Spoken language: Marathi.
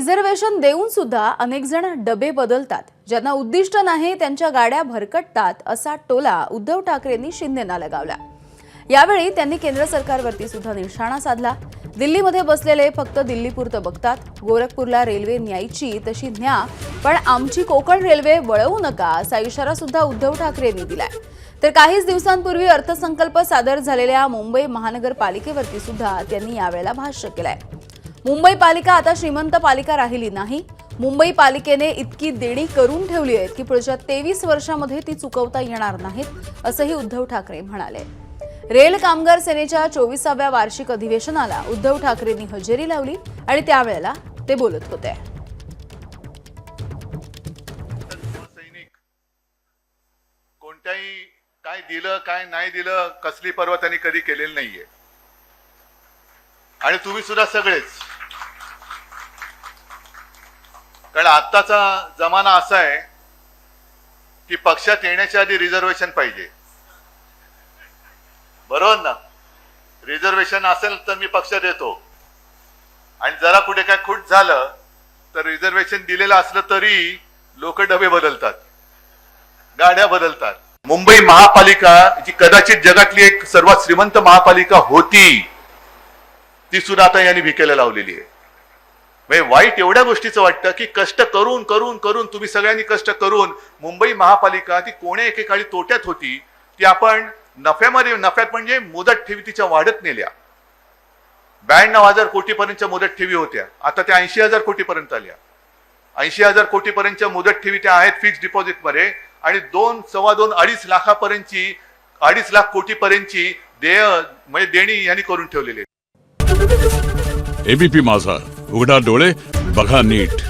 रिझर्वेशन देऊन सुद्धा अनेक जण डबे बदलतात, ज्यांना उद्दिष्ट नाही त्यांच्या गाड्या भरकटतात असा टोला उद्धव ठाकरेंनी शिंदेंना लगावला। यावेळी त्यांनी केंद्र सरकारवरती सुद्धा निशाणा साधला। दिल्लीमध्ये बसलेले फक्त दिल्लीपुरतं बघतात, गोरखपूरला रेल्वे न्यायची तशी न्या, पण आमची कोकण रेल्वे वळवू नका असा इशारा सुद्धा उद्धव ठाकरेंनी दिलाय। तर काहीच दिवसांपूर्वी अर्थसंकल्प सादर झालेल्या मुंबई महानगरपालिकेवरती सुद्धा त्यांनी यावेळेला भाष्य केलंय। मुंबई पालिका आता श्रीमंत पालिका राहिली नाही। मुंबई पालिकेने इतकी देणी करून ठेवली आहेत की पुढच्या 23 वर्षांमध्ये ती चुकवता येणार नाहीत असंही उद्धव ठाकरे म्हणाले। रेल कामगार सेनेच्या 24व्या वार्षिक अधिवेशनाला उद्धव ठाकरेंनी हजेरी लावली आणि त्यावेळेला ते बोलत होते। कोणत्याही काय दिलं काय नाही दिलं कसली पर्वा त्यांनी कधी केलेली नाहीये। आणि तुम्ही सुद्धा सगळेच, कारण आत्ताचा जमाना असा आहे की पक्षात येण्याच्या आधी रिझर्वेशन पाहिजे, बरोबर ना? रिझर्वेशन असेल तर मी पक्षात येतो, आणि जरा कुठे काय खूट झालं तर रिझर्वेशन दिलेलं असलं तरी लोक डबे बदलतात, गाड्या बदलतात। मुंबई महापालिका जी कदाचित जगातली एक सर्वात श्रीमंत महापालिका होती, ती सुद्धा आता यांनी भिकेला लावलेली आहे। म्हणजे वाईट एवढ्या गोष्टीचं वाटतं की कष्ट करून करून करून तुम्ही सगळ्यांनी कष्ट करून मुंबई महापालिका ती कोण्या एकेकाळी तोट्यात होती, ती आपण नफ्यात म्हणजे मुदत ठेवी तिच्या वाढत नेल्या। 92,000 कोटीपर्यंतच्या मुदत ठेवी होत्या, आता त्या 80,000 कोटीपर्यंत आल्या। 80,000 कोटीपर्यंतच्या मुदत ठेवी त्या आहेत फिक्स्ड डिपॉझिटमध्ये, आणि 2-2.5 लाखापर्यंतची 2.5 लाख कोटीपर्यंतची म्हणजे देणी यांनी करून ठेवलेली आहे। एबीपी माझा, उघडा डोळे बघा नीट।